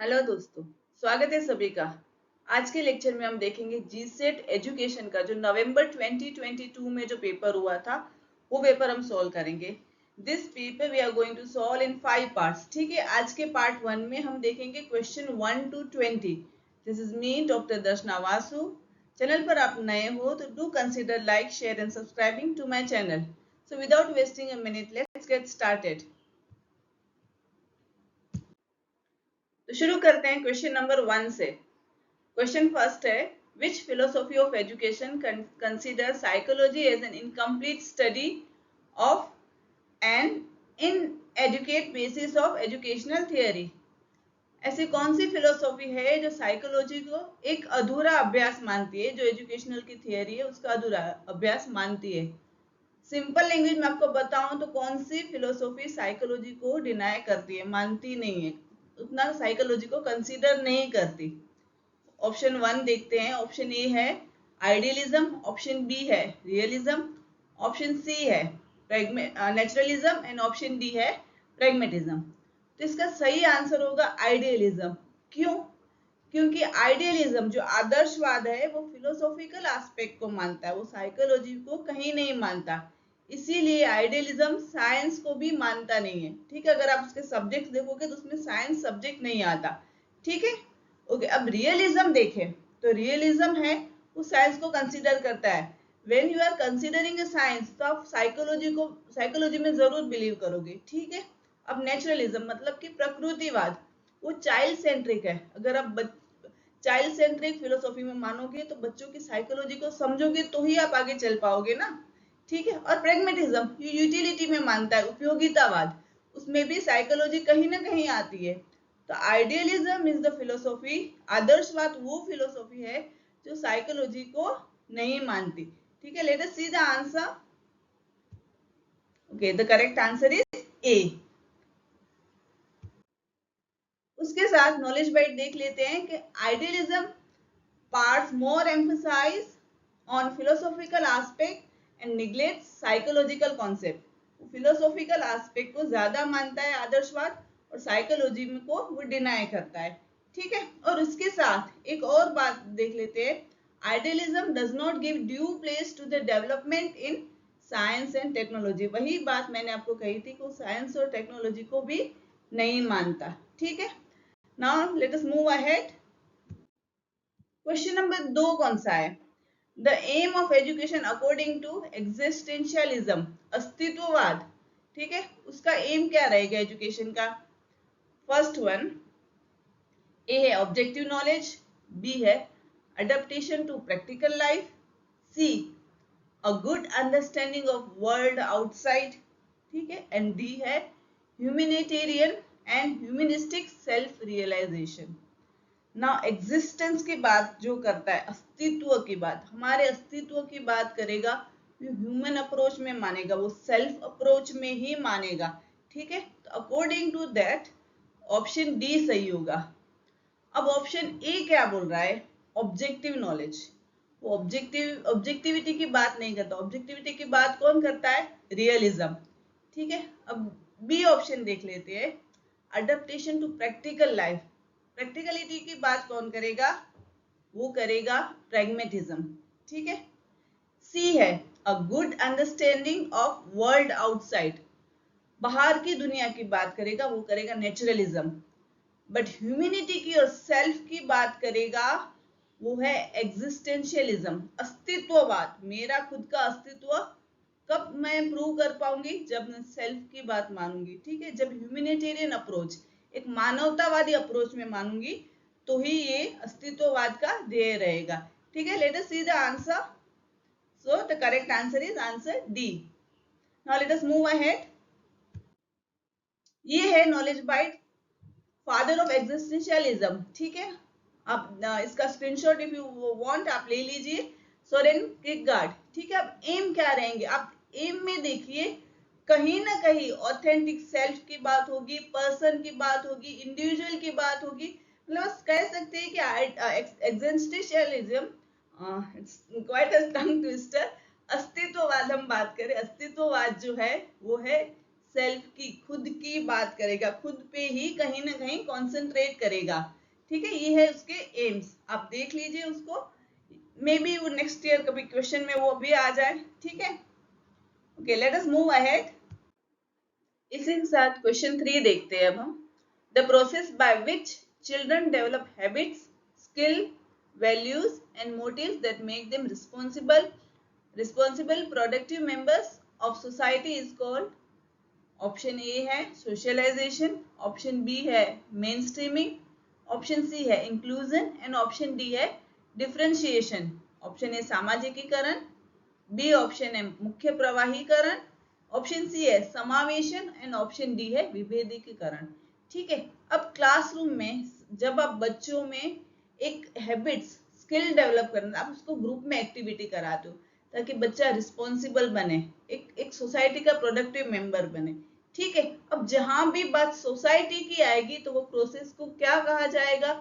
Hello दोस्तों, स्वागत है सभी का। आज के लेक्चर में हम देखेंगे जीसेट एजुकेशन का जो नवंबर 2022 में जो पेपर हुआ था वो पेपर हम सॉल्व करेंगे। This paper we are going to solve in 5 parts. ठीक है, आज के पार्ट 1 में हम देखेंगे question 1 to 20। This is me doctor Darshana Vasu. Channel पर आप नए हो तो do consider like, share and subscribing to my channel. So without wasting a minute let's get started. तो शुरू करते हैं क्वेश्चन नंबर 1 से। क्वेश्चन फर्स्ट है, which philosophy of education considers psychology as an incomplete study of an inadequate basis of educational theory? ऐसी कौन सी philosophy है जो साइकोलॉजी को एक अधूरा अभ्यास मानती है, जो एजुकेशनल की थियरी है उसका अधूरा अभ्यास मानती है? सिंपल लैंग्वेज में आपको बताऊं तो कौन सी फिलोसॉफी साइकोलॉजी को डिनाई करती है, मानती नहीं है, उतना साइकोलॉजी को कंसीडर नहीं करती? ऑप्शन 1 देखते हैं। ऑप्शन ए है आइडियलिज्म, ऑप्शन बी है रियलिज्म, ऑप्शन सी है नेचुरलिज्म एंड ऑप्शन डी है प्रेगमेटिज्म। तो इसका सही आंसर होगा आइडियलिज्म। क्यों? क्योंकि आइडियलिज्म जो आदर्शवाद है वो फिलोसॉफिकल एस्पेक्ट को मानता है, वो साइकोलॉजी को कहीं नहीं मानता। इसीलिए आइडियलिज्म साइंस को भी मानता नहीं है। ठीक है, अगर आप उसके सब्जेक्ट देखोगे तो उसमें साइंस सब्जेक्ट नहीं आता। ठीक है, ओके। अब रियलिज्म देखें तो रियलिज्म है वो साइंस को कंसीडर करता है। When you are considering a science तो आप साइकोलॉजी में जरूर बिलीव करोगे। ठीक है। अब नेचुरलिज्म मतलब कि प्रकृतिवाद, वो चाइल्ड सेंट्रिक है। अगर आप चाइल्ड सेंट्रिक फिलोसॉफी में मानोगे तो बच्चों की साइकोलॉजी को समझोगे तो ही आप आगे चल पाओगे ना। ठीक है। और प्रेगमेटिज्म यूटिलिटी में मानता है, उपयोगितावाद, उसमें भी साइकोलॉजी कहीं ना कहीं आती है। तो आइडियलिज्म इज द फिलोसॉफी, आदर्शवाद वो फिलोसॉफी है जो साइकोलॉजी को नहीं मानती। ठीक है, let us see the answer. Okay, the correct answer is a. उसके साथ नॉलेज बाइट देख लेते हैं कि idealism parts more emphasize on philosophical aspect and neglects psychological concept. philosophical aspect को ज्यादा मानता है आदर्शवाद और साइकोलॉजी को वो डिनाई करता है। ठीक है, और उसके साथ एक और बात देख लेते हैं। Idealism does not give due place to the development in science and technology. वही बात मैंने आपको कही थी कि वो साइंस और टेक्नोलॉजी को भी नहीं मानता। ठीक है, now let us move ahead. Question number 2 कौन सा है? The aim of education according to existentialism, अस्तित्ववाद। ठीक है, उसका एम क्या रहेगा एजुकेशन का? फर्स्ट वन, ए है ऑब्जेक्टिव नॉलेज, बी है adaptation to practical life, C a good understanding of world outside, ठीक है, एंड डी है humanitarian and humanistic self realization. ना एग्जिस्टेंस की बात जो करता है, अस्तित्व की बात, हमारे अस्तित्व की बात करेगा, ह्यूमन अप्रोच में मानेगा, वो सेल्फ अप्रोच में ही मानेगा। ठीक है, तो according to that option D सही होगा। अब ऑप्शन ए क्या बोल रहा है? Objective knowledge. वो ऑब्जेक्टिविटी की बात नहीं करता। ऑब्जेक्टिविटी की बात कौन करता है? रियलिज्म। ठीक है, अब बी ऑप्शन देख लेते हैं, adaptation to practical life. Practicality की बात कौन करेगा? वो करेगा प्रैग्मेटिज्म। ठीक है, सी है अ good understanding of world outside, बाहर की दुनिया की बात करेगा, वो करेगा नेचुरलिज्म। बट ह्यूमैनिटी की और सेल्फ की बात करेगा, वो है एग्जिस्टेंशियलिज्म, अस्तित्ववाद। मेरा खुद का अस्तित्व कब मैं प्रूव कर पाऊंगी? जब मैं सेल्फ की बात मानूंगी। ठीक है, जब ह्यूमैनिटेरियन अप्रोच, एक मानवतावादी अप्रोच में मानूंगी तो ही ये अस्तित्ववाद का ध्येय रहेगा। ठीक है, let us see the answer. So the correct answer is answer D. Now let us move ahead. ये है knowledge byte, father of existentialism. ठीक है, आप इसका स्क्रीनशॉट इफ यू वांट आप ले लीजिए, सोरेन किरकेगार्ड। ठीक है, अब एम क्या रहेंगे? आप एम में देखिए, कहीं ना कहीं ऑथेंटिक सेल्फ की बात होगी, पर्सन की बात होगी, इंडिविजुअल की बात होगी। मतलब कह सकते हैं कि existentialism it's quite a tongue twister. अस्तित्ववाद हम बात करें, अस्तित्ववाद जो है वो है सेल्फ की, खुद की बात करेगा, खुद पे ही कहीं ना कहीं कॉन्सेंट्रेट करेगा। ठीक है, ये है उसके एम्स, आप देख लीजिए उसको, मे बी वो नेक्स्ट ईयर कभी क्वेश्चन में वो भी आ जाए। ठीक है, okay, let us move ahead. इसी के साथ क्वेश्चन 3 देखते हैं अब हम। The process by which children develop habits, skill, values and motives that make them responsible productive members of society is called. Option A है सोशलाइजेशन, ऑप्शन बी है mainstreaming, option C है inclusion and option D है differentiation. Option A सामाजिकीकरण, B option है मुख्य प्रवाहीकरण, option C है समावेशन and option D है विभेदीकरण। ठीक है, अब क्लासरूम में जब आप बच्चों में एक हैबिट्स, स्किल डेवलप करना, आप उसको ग्रुप में एक्टिविटी कराते हो ताकि बच्चा रिस्पॉन्सिबल बने, एक सोसाइटी का प्रोडक्टिव मेंबर बने। ठीक है, अब जहां भी बात सोसाइटी की आएगी तो वो प्रोसेस को क्या कहा जाएगा,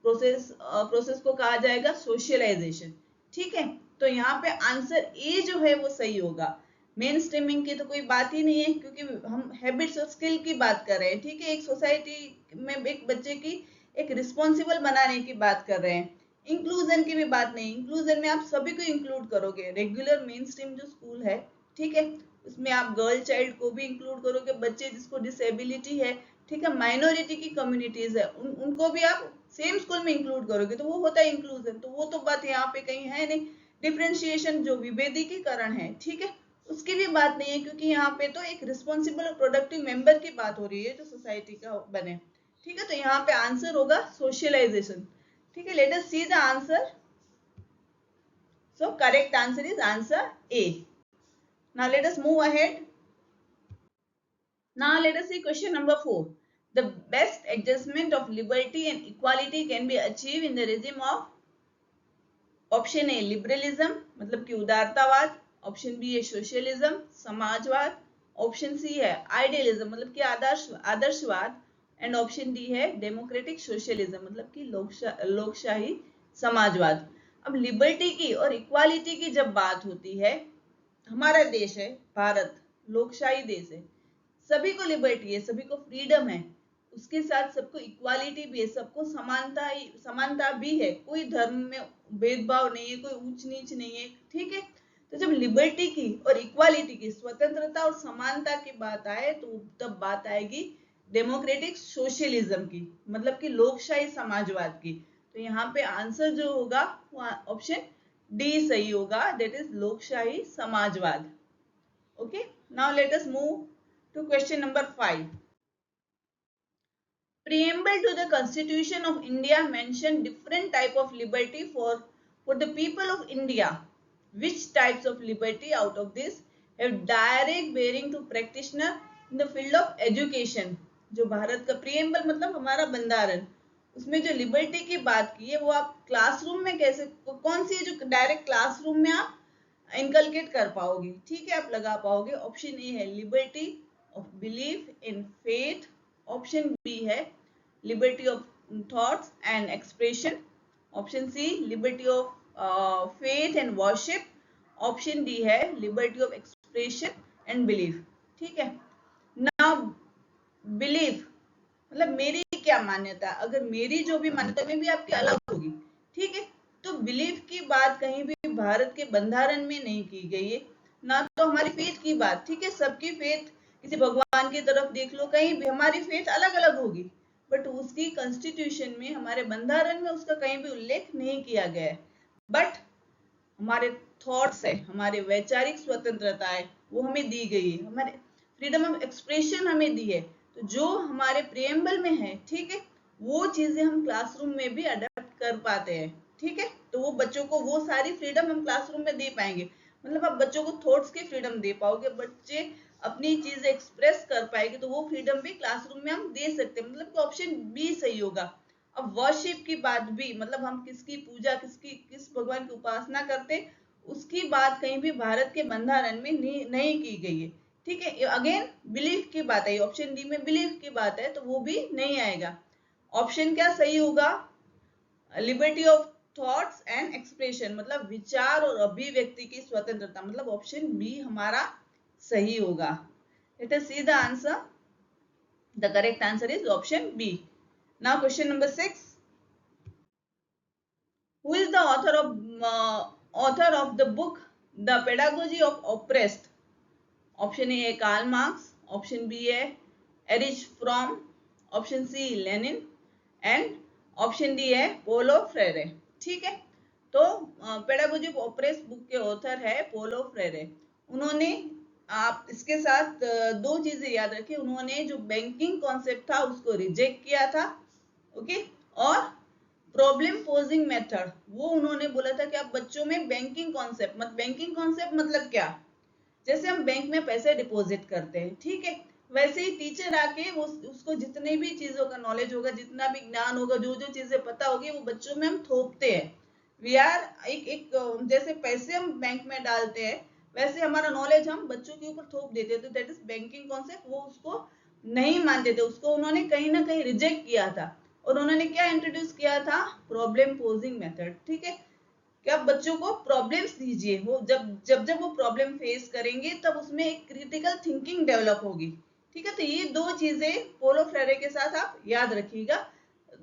प्रोसेस को कहा जाएगा सोशलाइजेशन। ठीक है, तो यहाँ पे आंसर ए जो है वो सही होगा। मेन स्ट्रीमिंग की तो कोई बात ही नहीं है क्योंकि हम हैबिट्स और स्किल की बात कर रहे हैं। ठीक है, एक सोसाइटी में एक बच्चे की एक रिस्पॉन्सिबल बनाने की बात कर रहे हैं। इंक्लूजन की भी बात नहीं, इंक्लूजन में आप सभी को इंक्लूड करोगे। रेगुलर मेन स्ट्रीम जो स्कूल है, ठीक है, उसमें आप गर्ल चाइल्ड को भी इंक्लूड करोगे, बच्चे जिसको डिसेबिलिटी है, ठीक है, माइनॉरिटी की कम्युनिटीज है, उनको भी आप सेम स्कूल में इंक्लूड करोगे, तो वो होता है इंक्लूजन। तो वो तो बात यहाँ पे कहीं है नहीं। डिफरेंशिएशन जो विभेदीकरण है, ठीक है, उसकी भी बात नहीं है क्योंकि यहाँ पे तो एक रिस्पॉन्सिबल और प्रोडक्टिव मेंबर की बात हो रही है जो सोसाइटी का बने। ठीक है, तो यहाँ पे आंसर होगा सोशलाइजेशन। ठीक है, let us see the answer. So correct answer is answer A. Now let us move ahead. Now let us see question number 4. The best adjustment of liberty and equality can be achieved in the regime of option A liberalism मतलब कि उदारतावाद, option B है socialism समाजवाद, option C है idealism मतलब कि आदर्शवाद and option D है democratic socialism मतलब कि लोकशाही समाजवाद। अब लिबर्टी की और इक्वालिटी की जब बात होती है, हमारा देश है भारत, लोकशाही देश है, सभी को लिबर्टी है, सभी को फ्रीडम है, उसके साथ सबको इक्वालिटी भी है, सबको समानता भी है, कोई धर्म में भेदभाव नहीं है, कोई ऊंच नीच नहीं है। ठीक है, तो जब लिबर्टी की और इक्वालिटी की, स्वतंत्रता और समानता की बात आए तो तब बात आएगी डेमोक्रेटिक सोशलिज्म की मतलब कि लोकशाही समाजवाद की। तो यहाँ पे आंसर जो होगा वो ऑप्शन डी सही होगा, दैट इज लोकशाही समाजवाद। Okay, now let us move to question number 5. Preamble to the Constitution of India mention different type of liberty for the people of India. Which types of liberty out of this have direct bearing to practitioner in the field of education? जो भारत का preamble मतलब हमारा बंधारण, उसमें जो liberty की बात की है वो आप क्लासरूम में कैसे, कौन सी जो डायरेक्ट क्लासरूम में आप इनकलकेट कर पाओगे, ठीक है, आप लगा पाओगे। ऑप्शन ए है liberty of belief in faith, option B है liberty of thoughts and expression, option C liberty of faith and worship, option D है liberty of expression and belief. ठीक है, नाउ बिलीफ मतलब मेरी क्या मान्यता, अगर मेरी जो भी मान्यता में भी आपकी अलग होगी, ठीक है, तो बिलीफ की बात कहीं भी भारत के बंधारण में नहीं की गई है, ना तो हमारी फेथ की बात। ठीक है, सबकी फेथ, किसी भगवान की तरफ देख लो, कहीं भी हमारी फेथ अलग अलग होगी, बट उसकी कॉन्स्टिट्यूशन में, हमारे बंधारण में उसका कहीं भी उल्लेख नहीं किया गया है। बट हमारे थॉट्स है, हमारे वैचारिक स्वतंत्रता है, वो हमें दी गई है, हमारे फ्रीडम ऑफ एक्सप्रेशन हमें दी है। तो जो हमारे प्रियम्बल में है, ठीक है, वो चीजें हम क्लासरूम में भी अडेप्ट कर पाते हैं। ठीक है, तो वो बच्चों को वो सारी फ्रीडम हम क्लासरूम में दे पाएंगे, मतलब आप बच्चों को थॉट्स की फ्रीडम दे पाओगे, बच्चे अपनी चीज एक्सप्रेस कर पाएंगे, तो वो फ्रीडम भी क्लासरूम में हम दे सकते हैं, मतलब ऑप्शन बी सही होगा। अब वर्शिप की बात भी, मतलब हम किसकी पूजा, किस भगवान की उपासना करते, उसकी बात कहीं भी भारत के बंधारण में नहीं की गई है। ठीक है, अगेन बिलीफ की बात है, ऑप्शन डी में बिलीफ की बात है, तो वो भी नहीं आएगा। ऑप्शन क्या सही होगा, liberty of thoughts and expression मतलब विचार और अभिव्यक्ति की स्वतंत्रता, मतलब ऑप्शन बी हमारा सही होगा। Let us see the answer. The correct answer is option B. Now question number 6. Who is the author of the book The Pedagogy of Oppressed? Option A है कार्ल मार्क्स, ऑप्शन बी है Erich Fromm, option C Lenin and option D है Paulo Freire. ठीक है, तो pedagogy of oppress book के author है Paulo Frere. उन्होंने, आप इसके साथ दो चीजें याद रखिए, उन्होंने जो बैंकिंग कॉन्सेप्ट था उसको रिजेक्ट किया था, ओके, और प्रॉब्लम पोजिंग मेथड वो उन्होंने बोला था कि आप बच्चों में बैंकिंग कॉन्सेप्ट मतलब क्या, जैसे हम बैंक में पैसे डिपॉजिट करते हैं, ठीक है, वैसे ही टीचर आके वो उसको जितने भी चीजों का नॉलेज होगा, जितना भी ज्ञान होगा, जो जो चीजें पता होगी वो बच्चों में हम थोपते हैं। वी आर एक जैसे पैसे हम बैंक में डालते हैं वैसे हमारा नॉलेज हम बच्चों के ऊपर थोप देते हैं, तो दैट इज बैंकिंग कॉन्सेप्ट। वो उसको नहीं मानते थे, उसको उन्होंने कहीं ना कहीं रिजेक्ट किया था, और उन्होंने क्या इंट्रोड्यूस किया था, प्रॉब्लम पोजिंग मेथड। ठीक है, कि आप बच्चों को प्रॉब्लम्स दीजिए, वो जब वो प्रॉब्लम फेस करेंगे तब उसमें एक क्रिटिकल थिंकिंग डेवलप होगी। ठीक है, तो ये दो चीजें पोलो फ्रेरे के साथ आप याद रखिएगा।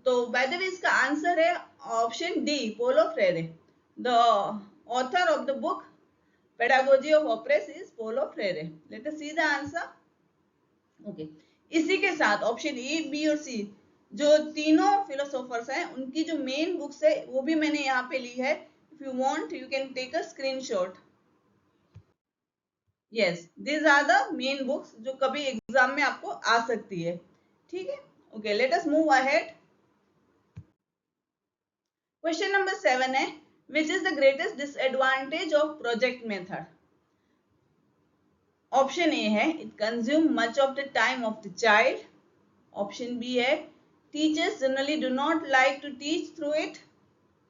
तो बाय द वे इसका आंसर है option D, Paulo Freire. The author of the book pedagogy of oppressed is Paulo Freire. Let us see the answer. Okay, इसी के साथ ऑप्शन ए, बी और सी जो तीनों फिलोसोफर्स हैं उनकी जो मेन बुक्स है वो भी मैंने यहाँ पे ली है। If you want, you can take a screenshot. Yes, these are the main books जो कभी एग्जाम में आपको आ सकती है। ठीक है, okay, let us move ahead. Question number 7 है, which is the greatest disadvantage of project method? Option A है it consume much of the time of the child, option B है teachers generally do not like to teach through it,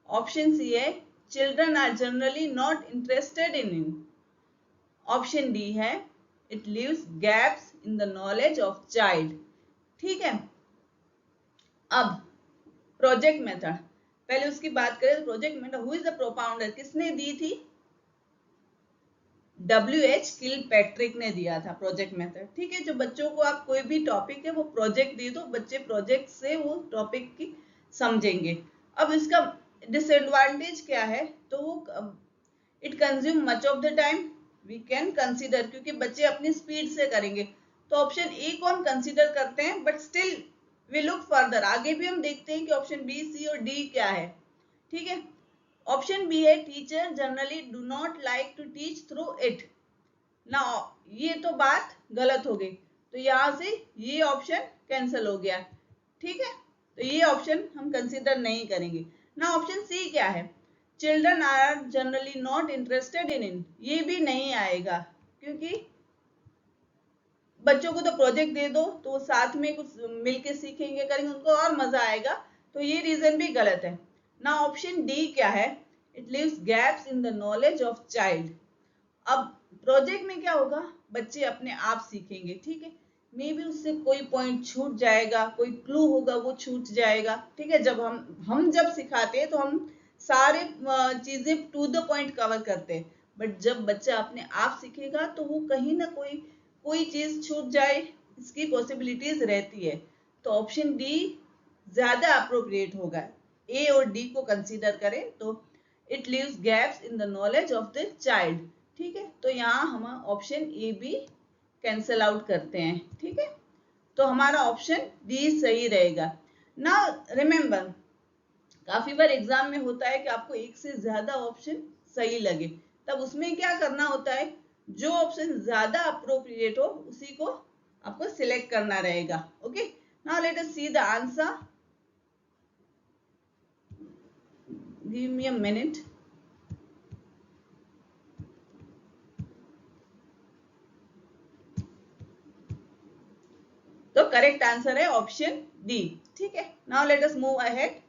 option C है children are generally not interested in it, option D है it leaves gaps in the knowledge of child. ठीक है, अब project method, पहले उसकी बात करें। Project method who is the propounder, किसने दी थी? WH किलपैट्रिक ने दिया था प्रोजेक्ट मेथड। ठीक है, जो बच्चों को आप कोई भी टॉपिक है वो प्रोजेक्ट दे दो, बच्चे प्रोजेक्ट से वो टॉपिक की समझेंगे। अब इसका डिसएडवांटेज क्या है, तो वो it consume much of the time, we can consider, क्योंकि बच्चे अपनी स्पीड से करेंगे, तो ऑप्शन ए को हम कंसीडर करते हैं, but still we look further, आगे भी हम देखते हैं कि ऑप्शन बी, सी और डी क्या है। ठीक है, ऑप्शन बी है teacher generally do not like to teach through it ना, ये तो बात गलत हो गई, तो यहां से ये ऑप्शन कैंसिल हो गया। ठीक है, तो ये ऑप्शन हम कंसीडर नहीं करेंगे ना। ऑप्शन सी क्या है, children are generally not interested in it, ये भी नहीं आएगा, क्योंकि बच्चों को तो प्रोजेक्ट दे दो तो वो साथ में कुछ मिलके सीखेंगे, करेंगे, उनको और मजा आएगा, तो ये रीजन भी गलत है ना। ऑप्शन डी क्या है, it leaves gaps in the knowledge of child. अब प्रोजेक्ट में क्या होगा, बच्चे अपने आप सीखेंगे। ठीक है, मे बी उससे कोई पॉइंट छूट जाएगा, कोई क्लू होगा वो छूट जाएगा। ठीक है, जब हम जब सिखाते हैं तो हम सारे चीजें टू द पॉइंट कवर करते हैं, बट जब बच्चा अपने आप सीखेगा तो वो कहीं ना कोई चीज छूट जाए, इसकी पॉसिबिलिटीज रहती है। तो ऑप्शन डी ज्यादा अप्रोप्रिएट होगा। ए और डी को कंसीडर करें तो it leaves gaps in the knowledge of the child. ठीक है, तो यहाँ हम option A B cancel out करते हैं। ठीक है, तो हमारा ऑप्शन डी सही रहेगा ना। रिमेंबर, काफी बार एग्जाम में होता है कि आपको एक से ज्यादा ऑप्शन सही लगे, तब उसमें क्या करना होता है, जो ऑप्शन ज्यादा अप्रोप्रिएट हो उसी को आपको सिलेक्ट करना रहेगा। Okay, now let us see the answer, give me a minute. तो करेक्ट आंसर है ऑप्शन डी। ठीक है, now let us move ahead.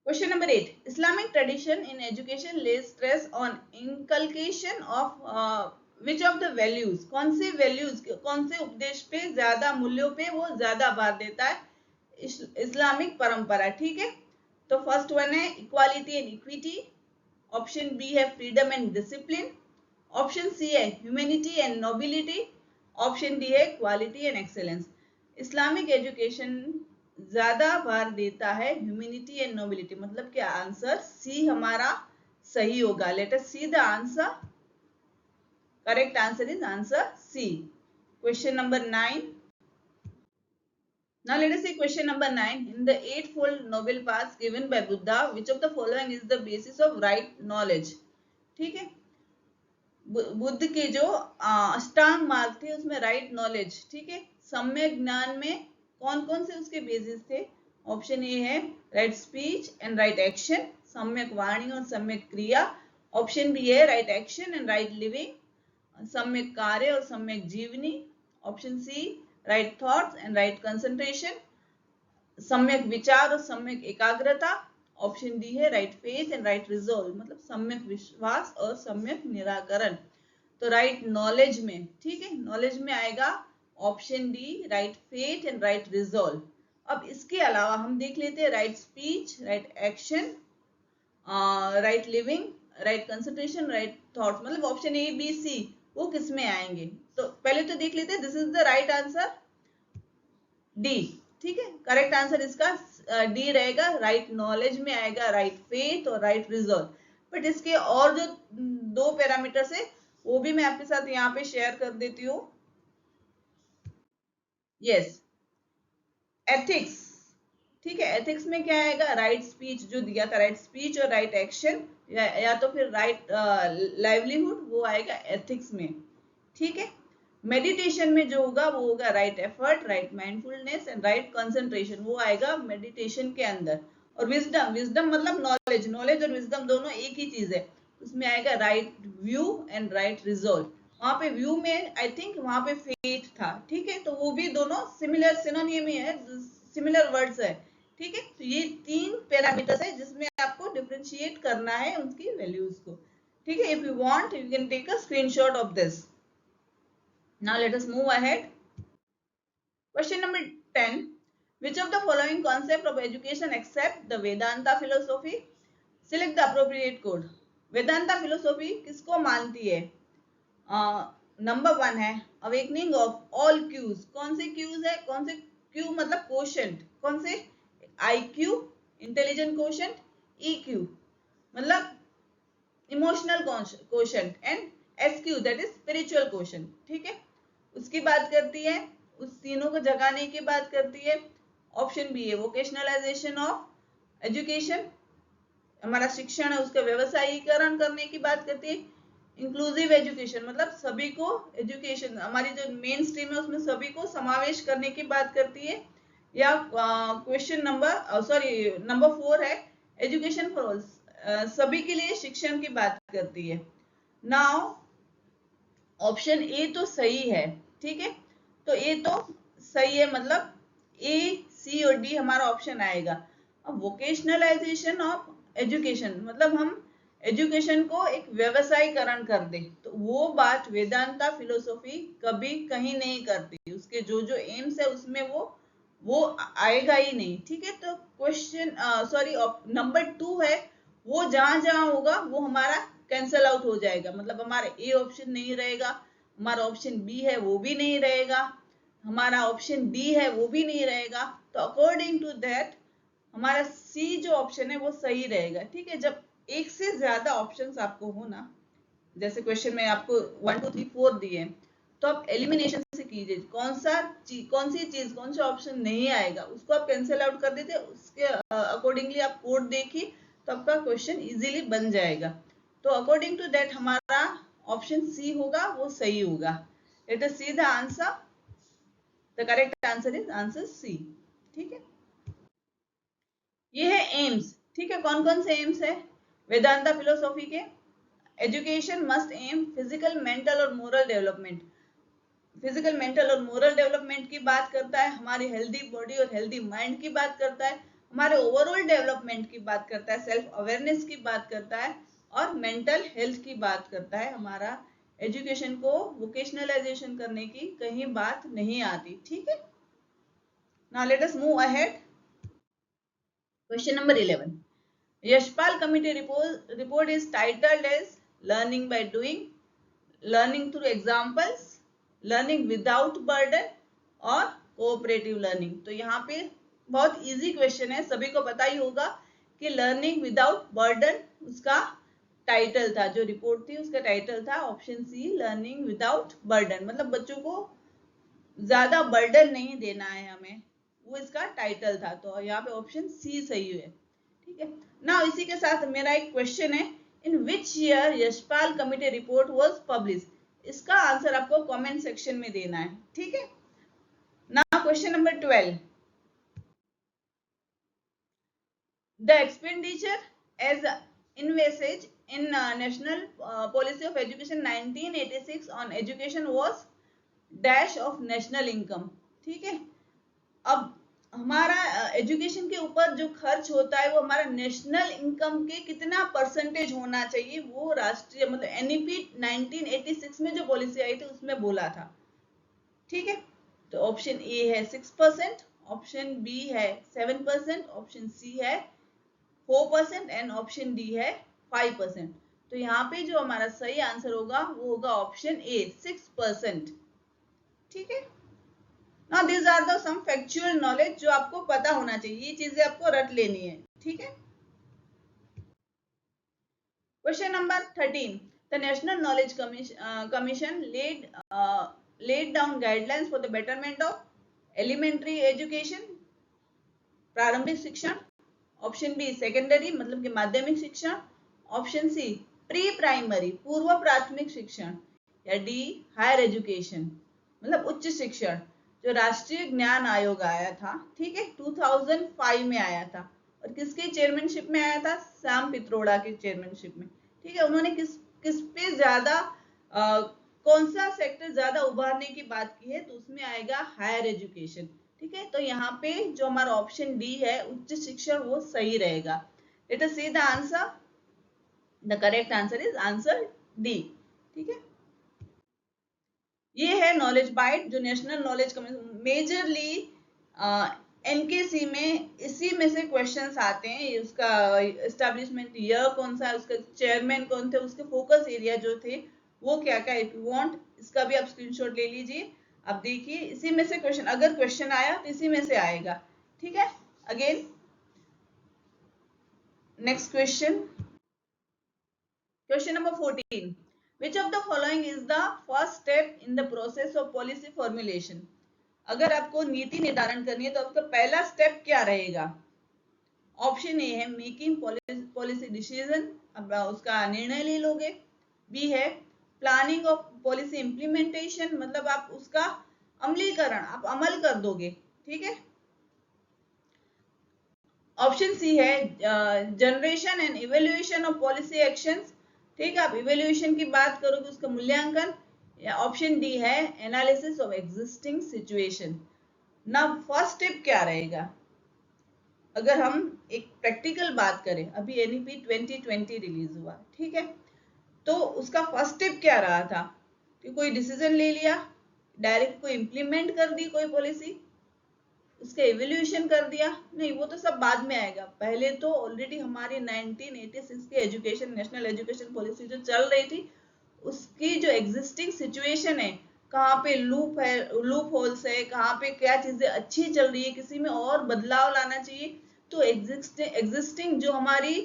Question number 8. Islamic tradition in education lays stress on inculcation of which of the values? कौन से values, कौन से उपदेश पे, ज्यादा मूल्यों पे वो ज्यादा भार देता है इस्लामिक परंपरा। ठीक है, तो फर्स्ट वन है equality and equity, option B है freedom and discipline, option C है humanity and nobility, option D है quality and excellence. Islamic education ज्यादा भार देता है ह्यूमैनिटी एंड नोबिलिटी, मतलब कि आंसर सी हमारा सही होगा। Let us see the answer. Correct answer is answer C. Question number 9। Now let us see question number 9. In the eightfold noble paths given by Buddha, which of the following is the basis of right knowledge? ठीक है, बुद्ध के जो अष्टांग मार्ग थे उसमें right knowledge, ठीक है, सम्यक ज्ञान में कौन कौन से उसके बेसिस थे? ऑप्शन ए है right speech and right action, सम्यक वाणी और सम्यक क्रिया। ऑप्शन बी है right action and right living, सम्यक कार्य और सम्यक जीवनी। Option C right thoughts and right concentration, सम्यक विचार और सम्यक एकाग्रता। ऑप्शन डी है right faith and right resolve, मतलब सम्यक विश्वास और सम्यक निराकरण। तो राइट नॉलेज में, ठीक है, नॉलेज में आएगा option D right faith and right resolve. अब इसके अलावा हम देख लेते हैं right speech, right action, right living, right concentration, right thoughts, मतलब ऑप्शन ए बी सी वो किस में आएंगे। तो पहले तो देख लेते हैं, this is the right answer D, ठीक है, करेक्ट आंसर इसका डी रहेगा। राइट नॉलेज में आएगा राइट फेथ और राइट रिजोल्व। बट इसके और जो दो पैरामीटर्स है वो भी मैं आपके साथ यहाँ पे शेयर कर देती हूँ। यस, एथिक्स, ठीक है, एथिक्स में क्या आएगा? राइट स्पीच जो दिया था, राइट स्पीच और राइट एक्शन, या तो फिर राइट लाइवलीहुड, वो आएगा एथिक्स में, ठीक है। मेडिटेशन में जो होगा वो होगा right effort, right mindfulness and right concentration, वो आएगा मेडिटेशन के अंदर। और विजडम, विजडम मतलब नॉलेज, नॉलेज और विजडम दोनों एक ही चीज है, उसमें आएगा right view and right resolve. वहां पे व्यू में आई थिंक वहां पे फेथ था, ठीक है, तो वो भी दोनों सिमिलर सिनोनिम ही है, सिमिलर वर्ड्स है, ठीक है। तो ये तीन पैरामीटर्स है जिसमें आपको डिफरेंशिएट करना है उनकी वैल्यूज को, ठीक है। If you want you can take a screenshot of this. Now let us move ahead. Question number 10. Which of the following concept of education accept the Vedanta philosophy? Select the appropriate code. Vedanta philosophy किसको मानती है? Number 1 है awakening of all cues. कौन से cues है? कौन से Q मतलब क्वोशंट, कौन से? IQ इंटेलिजेंट क्वोशंट, EQ मतलब emotional quotient, and SQ that is spiritual quotient, ठीक है। उसकी बात करती है, उस तीनों को जगाने की बात करती है। ऑप्शन बी है वोकेशनलाइजेशन ऑफ एजुकेशन, हमारा शिक्षण है उसका व्यवसायीकरण करने की बात करती है। इंक्लूसिव एजुकेशन मतलब सभी को एजुकेशन, हमारी जो मेन स्ट्रीम है उसमें सभी को समावेश करने की बात करती है। या क्वेश्चन नंबर 4 है एजुकेशन फॉर ऑल, सभी के लिए शिक्षण की बात करती है। नाउ ऑप्शन ए तो सही है, ठीक है, तो ए तो सही है, मतलब ए सी और डी हमारा ऑप्शन आएगा। अब वोकेशनलाइजेशन ऑफ एजुकेशन मतलब हम एजुकेशन को एक व्यवसायीकरण कर दे, तो वो बात वेदांता फिलोसॉफी कभी कहीं नहीं करती। उसके जो जो एम्स है उसमें वो आएगा ही नहीं, ठीक है। तो क्वेश्चन नंबर 2 है, वो जहां जहां होगा वो हमारा कैंसल आउट हो जाएगा, मतलब हमारा ए ऑप्शन नहीं रहेगा, हमारा ऑप्शन बी है वो भी नहीं रहेगा, हमारा ऑप्शन डी है वो भी नहीं रहेगा। तो अकॉर्डिंग टू दैट हमारा सी जो ऑप्शन है वो सही रहेगा, ठीक है। जब एक से ज्यादा ऑप्शंस आपको हो ना, जैसे क्वेश्चन में आपको 1 2 3 4 दिए, तो आप एलिमिनेशन से कीजिए, कौन सी चीज कौन सा ऑप्शन नहीं आएगा उसको आप कैंसिल आउट कर देते, उसके अकॉर्डिंगली आप कोड देखिए तो आपका क्वेश्चन इजीली बन जाएगा। तो अकॉर्डिंग टू दैट हमारा ऑप्शन सी होगा, वो सही होगा। Let us see the answer. The correct answer is answer C, ठीक है। ये है एम्स, ठीक है। कौन कौन से एम्स है वेदांता फिलोसॉफी के? Education must aim physical, mental और मोरल डेवलपमेंट। फिजिकल, मेंटल और मोरल डेवलपमेंट की बात करता है, हमारी हेल्दी बॉडी और हेल्दी माइंड की बात करता है, हमारे ओवरऑल डेवलपमेंट की बात करता है, सेल्फ अवेयरनेस की बात करता है, और मेंटल हेल्थ की बात करता है। हमारा एजुकेशन को वोकेशनलाइजेशन करने की कहीं बात नहीं आती, ठीक है। Now let us move ahead. Question number 11. Yashpal committee report is titled as learning by doing. Learning through examples, learning without burden और कोऑपरेटिव लर्निंग। तो यहाँ पे बहुत इजी क्वेश्चन है, सभी को पता ही होगा कि लर्निंग विदाउट बर्डन उसका टाइटल था, जो रिपोर्ट थी उसका टाइटल था option C, learning without burden. मतलब बच्चों को ज्यादा बर्डन नहीं देना है हमें, वो इसका टाइटल था। तो यहाँ पे ऑप्शन सी सही है। ठीक है ना। इसी के साथ मेरा एक क्वेश्चन है, in which year Yashpal committee report was publish. इसका आंसर आपको कमेंट सेक्शन में देना है। ठीक है ना। Question number 12, the expenditure as envisaged in national policy of education 1986 on education was dash of national income। ठीक है। अब हमारा एजुकेशन के ऊपर जो खर्च होता है वो हमारा नेशनल इनकम के कितना परसेंटेज होना चाहिए, वो राष्ट्रीय मतलब एनईपी 1986 में जो पॉलिसी आई थी उसमें बोला था। ठीक है। तो ऑप्शन ए है 6%, ऑप्शन बी है 7%, ऑप्शन सी है 4% एंड ऑप्शन डी है 5%। तो यहाँ पे जो हमारा सही आंसर होगा वो होगा ऑप्शन ए 6%। ठीक है। Now this are the some factual knowledge जो आपको पता होना चाहिए, ये चीजें आपको रट लेनी है। ठीक है। Question number 13, the national knowledge commission laid down guidelines for the betterment of elementary education, प्रारंभिक शिक्षण, ऑप्शन बी सेकेंडरी मतलब कि माध्यमिक शिक्षण, ऑप्शन सी प्री प्राइमरी पूर्व प्राथमिक शिक्षण, या डी हायर एजुकेशन मतलब उच्च शिक्षण। जो राष्ट्रीय ज्ञान आयोग आया था, ठीक है, 2005 में आया था, और किसके चेयरमैनशिप में आया था, श्याम पित्रोड़ा की चेयरमैनशिप में। ठीक है। उन्होंने किस पे ज्यादा कौन सा सेक्टर ज्यादा उभारने की बात की है, तो उसमें आएगा हायर एजुकेशन। ठीक है। तो यहाँ पे जो हमारा ऑप्शन डी है उच्च शिक्षण वो सही रहेगा। Late us see the answer. The correct answer is answer D. ठीक है। ये है नॉलेज बाइट जो national knowledge commission majorly NKC में इसी में से क्वेश्चंस आते हैं। उसका एस्टैब्लिशमेंट ईयर कौन सा है, उसका चेयरमैन कौन थे, उसके फोकस एरिया जो थे वो क्या क्या। इफ यू वांट इसका भी आप स्क्रीनशॉट ले लीजिए। अब देखिए इसी में से क्वेश्चन, अगर क्वेश्चन आया तो इसी में से आएगा। ठीक है। Again next question, question number 14, which of the following is the first step in the process of policy formulation। अगर आपको नीति निर्धारण करनी है तो आपका पहला स्टेप क्या रहेगा। ऑप्शन ए है मेकिंग पॉलिसी डिसीजन, अब उसका निर्णय ले लोगे। बी है प्लानिंग ऑफ पॉलिसी इंप्लीमेंटेशन, मतलब आप उसका अमलीकरण आप अमल कर दोगे। ठीक है। ऑप्शन सी है generation and evaluation of policy actions. ठीक है। आप इवेल्युएशन की बात करोगे, उसका मूल्यांकन। या ऑप्शन डी है एनालिसिस ऑफ एग्जिस्टिंग सिचुएशन। ना फर्स्ट स्टेप क्या रहेगा, अगर हम एक प्रैक्टिकल बात करें, अभी एनईपी 2020 रिलीज हुआ, ठीक है, तो उसका फर्स्ट स्टेप क्या रहा था कि कोई डिसीजन ले लिया, डायरेक्ट कोई इंप्लीमेंट कर दी कोई पॉलिसी, उसका एवेल्यूएशन कर दिया, नहीं वो तो सब बाद में आएगा। पहले तो ऑलरेडी हमारी 1986 की एजुकेशन नेशनल एजुकेशन पॉलिसी जो चल रही थी उसकी जो एग्जिस्टिंग सिचुएशन है, कहाँ पे लूप है, लूप होल्स है, कहाँ पे क्या चीजें अच्छी चल रही है, किसी में और बदलाव लाना चाहिए, तो एग्जिस्टिंग जो हमारी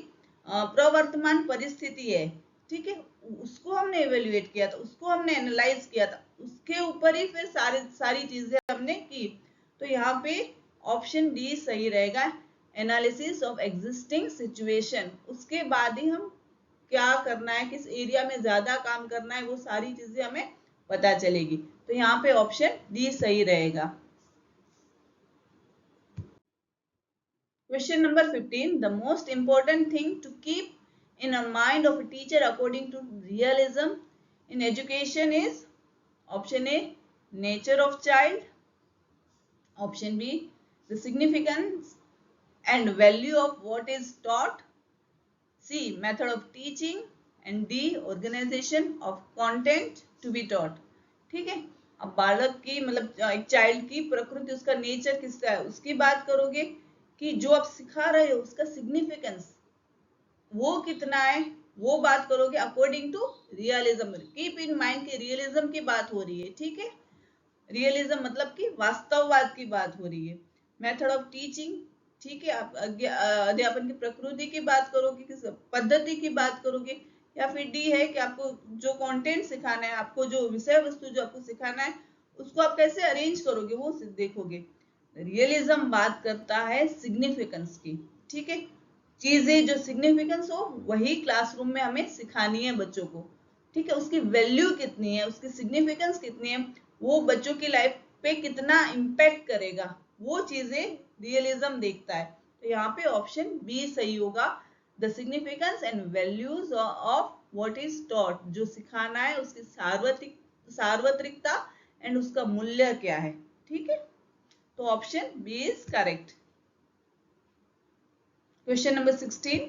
प्रवर्तमान परिस्थिति है, ठीक है, उसको हमने एवेल्युएट किया था, उसको हमने एनालाइज किया था, उसके ऊपर ही फिर सारी चीजें हमने की। तो यहाँ पे ऑप्शन डी सही रहेगा, एनालिसिस ऑफ एग्जिस्टिंग सिचुएशन। उसके बाद ही हम क्या करना है, किस एरिया में ज्यादा काम करना है, वो सारी चीजें हमें पता चलेगी। तो यहाँ पे ऑप्शन डी सही रहेगा। Question number 15, the most important thing to keep in a mind of a teacher according to realism in education is option A nature of child, option B the significance and value of what is taught, C method of teaching, and D organization of content to be taught। ठीक है। अब बालक की मतलब एक child की प्रकृति, उसका नेचर किसका है, उसकी बात करोगे कि जो आप सिखा रहे हो उसका सिग्निफिकेंस वो कितना है, वो बात करोगे according to realism. Keep in mind कि रियलिज्म की बात हो रही है, ठीक है। रियलिज्म मतलब कि वास्तववाद की बात हो रही है। मेथड ऑफ टीचिंग, ठीक है, आप अध्यापन की प्रकृति की बात करोगे, किस पद्धति की बात करोगे, या फिर डी है कि आपको जो कंटेंट सिखाना है, आपको जो विषय वस्तु जो आपको सिखाना है उसको आप कैसे अरेंज करोगे वो देखोगे। रियलिज्म बात करता है सिग्निफिकेंस की, ठीक है। चीजें जो सिग्निफिकेंस हो वही क्लासरूम में हमें सिखानी है बच्चों को, ठीक है। उसकी वैल्यू कितनी है, उसकी सिग्निफिकेंस कितनी है, वो बच्चों की लाइफ पे कितना इम्पैक्ट करेगा, वो चीजें रियलिज्म देखता है। तो यहाँ पे ऑप्शन बी सही होगा। The significance and values of what is taught, जो सिखाना है उसकी सार्वत्रिकता एंड उसका मूल्य क्या है, ठीक है। तो option B is correct. Question number 16,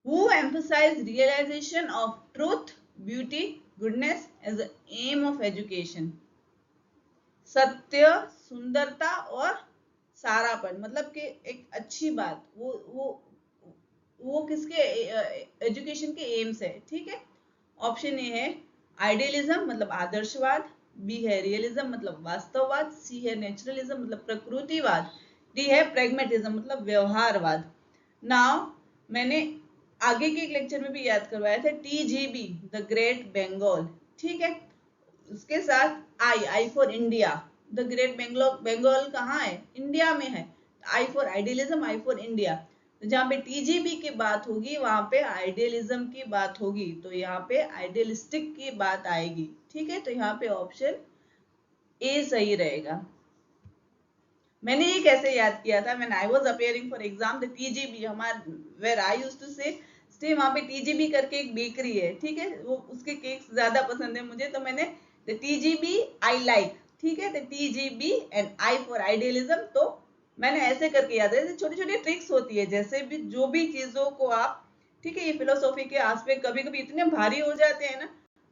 who emphasize realization of truth, beauty, goodness as the aim of education। सत्य, सुंदरता और सारापन, मतलब कि एक अच्छी बात, वो किसके एजुकेशन के एम्स है, ठीक है। ऑप्शन ए है आइडियलिज्म मतलब आदर्शवाद, बी है रियलिज्म मतलब वास्तववाद, सी है नेचुरलिज्म मतलब प्रकृतिवाद, डी है प्रैग्मेटिज्म मतलब व्यवहारवाद। नाउ मैंने आगे के एक लेक्चर में भी याद करवाया था TGB, द ग्रेट बंगाल, ठीक है। उसके साथ I for India, the great Bengal कहाँ है, इंडिया में है। I for idealism, I for India. तो जहाँ पे TGB की बात होगी वहां पे आइडियलिज्म की बात होगी, तो यहाँ पे आइडियलिस्टिक की बात आएगी, ठीक है। तो यहाँ पे ऑप्शन ए सही रहेगा। मैंने ये कैसे याद किया था, when I was appearing for exam, the TGB, हमारे वेयर आई यूज्ड टू से स्टे, वहां पे TGB करके एक बेकरी है, ठीक है। वो उसके केक्स ज्यादा पसंद है मुझे, तो मैंने द TGB आई लाइक, ठीक है। The TGB and I for idealism, तो मैंने ऐसे करके याद है। छोटी छोटी ट्रिक्स होती है, जैसे भी जो भी चीजों को आप, ठीक है, ये फिलोसॉफी के आस्पेक्ट कभी कभी इतने भारी हो जाते हैं ना,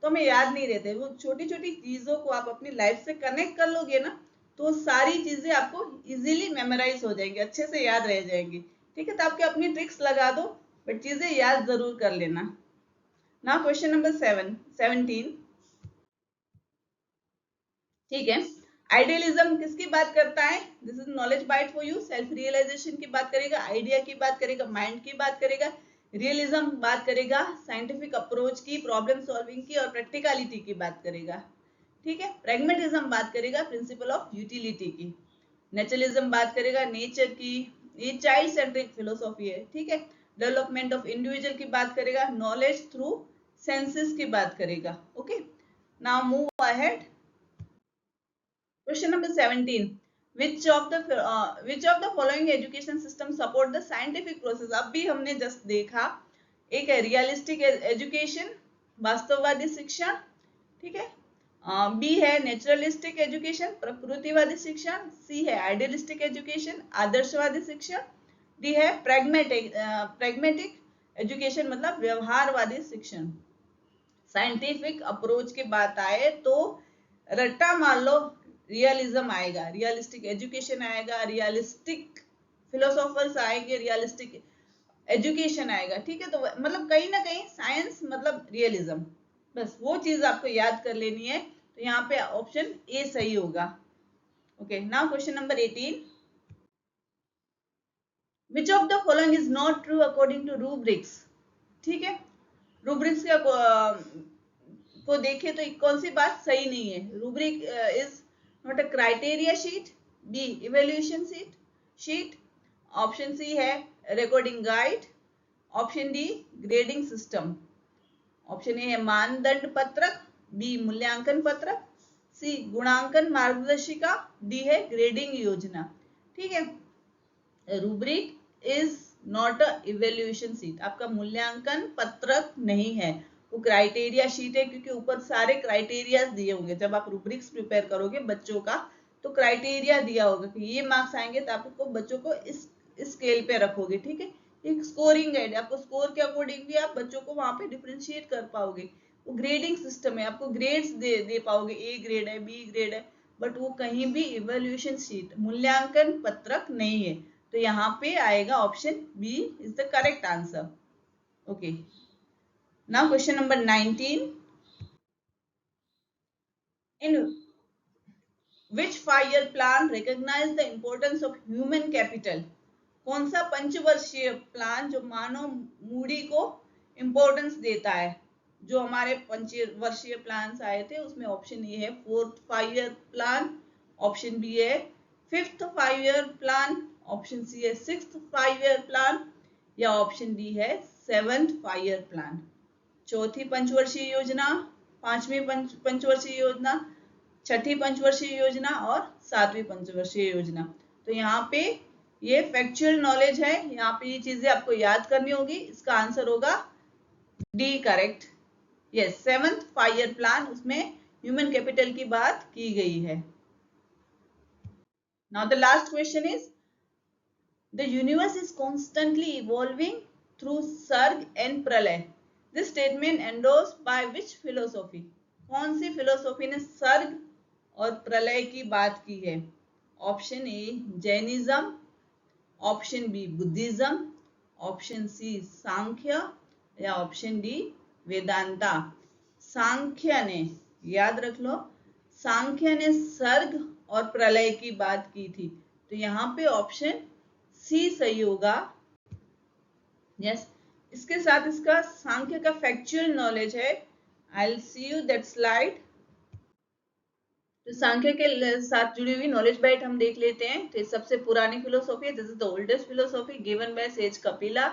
तो हमें याद नहीं रहते। वो छोटी छोटी चीजों को आप अपनी लाइफ से कनेक्ट कर लोगे ना, तो सारी चीजें आपको इजीली मेमोराइज हो जाएंगी, अच्छे से याद रह जाएंगी, ठीक है। तो आपके अपनी ट्रिक्स लगा दो, बट चीजें याद जरूर कर लेना। नाउ क्वेश्चन नंबर 17, ठीक है। आइडियलिज्म किसकी बात करता है, this is knowledge byte for you. Self realization की बात करेगा, आइडिया की बात करेगा, माइंड की बात करेगा। रियलिज्म बात करेगा साइंटिफिक अप्रोच की, प्रॉब्लम सॉल्विंग की और प्रैक्टिकलिटी की बात करेगा, ठीक है। प्रैग्मेटिज्म बात करेगा प्रिंसिपल ऑफ यूटिलिटी की। नेचुरलिज्म बात करेगा नेचर की, ये चाइल्ड सेंट्रिक फिलोसॉफी है, ठीक है। डेवलपमेंट ऑफ इंडिविजुअल की बात करेगा, नॉलेज थ्रू सेंसेस की बात करेगा, okay. Now move ahead. Question number 17, which of the following education system support the scientific process। अब भी हमने जस्ट देखा, एक है रियलिस्टिक एजुकेशन, वास्तववादी शिक्षण, ठीक है। बी है नेचुरलिस्टिक एजुकेशन, प्रकृतिवादी शिक्षण, सी है आइडियलिस्टिक एजुकेशन, आदर्शवादी शिक्षण, डी है प्रैग्मेटिक एजुकेशन मतलब व्यवहारवादी शिक्षण। साइंटिफिक अप्रोच की बात आए तो रट्टा मान लो रियलिज्म आएगा, रियलिस्टिक एजुकेशन आएगा, रियलिस्टिक फिलोसोफर्स आएंगे, रियलिस्टिक एजुकेशन आएगा, ठीक है। तो मतलब कहीं ना कहीं साइंस मतलब रियलिज्म, बस वो चीज आपको याद कर लेनी है। तो यहाँ पे ऑप्शन ए सही होगा, okay. Now question number 18, which of the following is not true according to rubrics, ठीक है। रूब्रिक्स को देखें तो कौन सी बात सही नहीं है। Rubric is not a criteria sheet, B evaluation sheet, option C है recording guide, option D grading system, option A है मानदंड पत्रक, बी मूल्यांकन पत्रक, सी गुणांकन मार्गदर्शिका, डी है ग्रेडिंग योजना, ठीक है। Rubric is not a evaluation sheet, आपका मूल्यांकन पत्रक नहीं है, वो क्राइटेरिया शीट है, क्योंकि ऊपर सारे क्राइटेरिया दिए होंगे। जब आप रूब्रिक्स प्रिपेयर करोगे बच्चों का, तो क्राइटेरिया दिया होगा कि ये मार्क्स आएंगे, तो आपको बच्चों को इस स्केल पे रखोगे, ठीक है। एक स्कोरिंग गाइड, आपको स्कोर के अकॉर्डिंग भी आप बच्चों को वहां पे डिफरेंशिएट कर पाओगे। वो ग्रेडिंग सिस्टम है, आपको ग्रेड्स दे पाओगे, ए ग्रेड है, बी ग्रेड है, बट वो कहीं भी इवेल्यूएशन शीट मूल्यांकन पत्रक नहीं है। तो यहाँ पे आएगा option B is the correct answer. Okay. Now question number 19. In which 5-year plan recognize the importance of human capital? कौन सा पंचवर्षीय प्लान जो मानव मूडी को इंपॉर्टेंस देता है? जो हमारे पंचवर्षीय प्लान आए थे उसमें ऑप्शन ए है 4th 5-year plan, option B है 5th 5-year plan, option C है 6th 5-year प्लान या ऑप्शन डी है 7th 5-year प्लान। चौथी पंचवर्षीय योजना, पांचवी पंचवर्षीय योजना, छठी पंचवर्षीय योजना और 7वीं पंचवर्षीय योजना। तो यहाँ पे ये फैक्चुअल नॉलेज है, यहाँ पे ये चीजें आपको याद करनी होगी। इसका आंसर होगा D correct. Yes, 7th 5-year plan, उसमें ह्यूमन कैपिटल की बात की गई है। Now the last question is the universe is constantly evolving through सर्ग एंड प्रलय। This statement endorsed by which philosophy? कौन सी फिलोसॉफी ने सर्ग और प्रलय की बात की है? Option A Jainism, option B Buddhism, option C Sankhya या ऑप्शन डी वेदांता। सांख्य ने, याद रख लो, सांख्य ने सर्ग और प्रलय की बात की थी, तो यहाँ पे ऑप्शन सी सही होगा। यस, इसके साथ इसका सांख्य का फैक्चुअल नॉलेज है। I will see you that slide. तो सांख्य के साथ जुड़ी हुई नॉलेज बाइट हम देख लेते हैं। तो सबसे पुरानी फिलोसॉफी है, this is the oldest philosophy given by sage Kapila,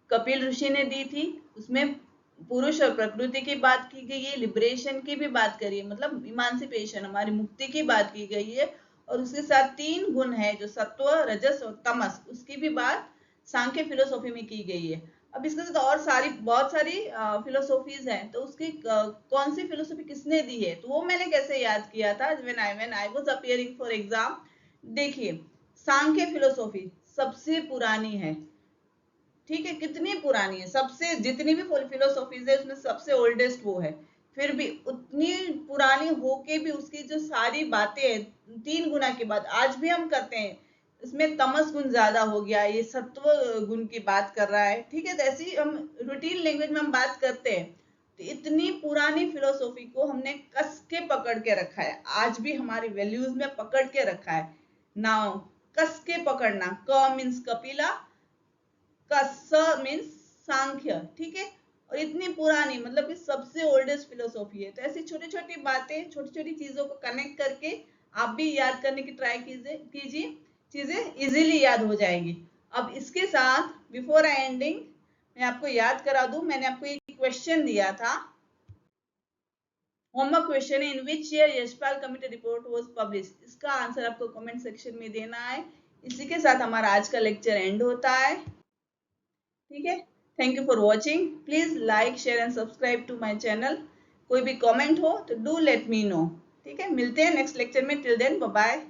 Kapil ऋषि ने दी थी। उसमें पुरुष और प्रकृति की बात की गई है, लिबरेशन की भी बात करी है, मतलब इमांसिपेशन, हमारी मुक्ति की बात की गई है। और उसके साथ 3 गुण है जो सत्व, रजस और तमस, उसकी भी बात सांख्य फिलोसॉफी में की गई है। अब इसके साथ और बहुत सारी फिलोसॉफीज हैं, तो उसकी कौन सी फिलोसॉफी किसने दी है, तो वो मैंने कैसे याद किया था when I was appearing for exam. देखिए, सांख्य फिलोसॉफी सबसे पुरानी है, ठीक है। कितनी पुरानी है? सबसे, जितनी भी फिलोसॉफीज है उसमें सबसे ओल्डेस्ट वो है। फिर भी उतनी पुरानी होके भी उसकी जो सारी बातें हैं 3 गुना की बात आज भी हम करते हैं। इसमें तमस गुण ज्यादा हो गया, ये सत्व गुण की बात कर रहा है, ठीक है। तो ऐसी हम रूटीन लैंग्वेज में हम बात करते हैं। तो इतनी पुरानी फिलोसॉफी को हमने कस के पकड़ के रखा है, आज भी हमारी वैल्यूज में पकड़ के रखा है। नाउ कस के पकड़ना, क मीन्स कपिला, का स मीन्स सांख्य, ठीक है। और इतनी पुरानी, मतलब कि सबसे ओल्डेस्ट फिलोसॉफी है। तो ऐसी छोटी छोटी बातें, छोटी छोटी चीजों को कनेक्ट करके आप भी याद करने की ट्राई कीजिए, चीजें इजीली याद हो जाएंगी। अब इसके साथ बिफोर एंडिंग मैं आपको याद करा दूं, मैंने आपको एक क्वेश्चन दिया था, homework question, in which year Yashpal committee report was publish. इसका आंसर आपको कमेंट सेक्शन में देना है। इसी के साथ हमारा आज का लेक्चर एंड होता है, ठीक है। Thank you for watching. Please like, share and subscribe to my channel. कोई भी कमेंट हो तो डू लेट मी नो, ठीक है। मिलते हैं नेक्स्ट लेक्चर में। Till then bye bye.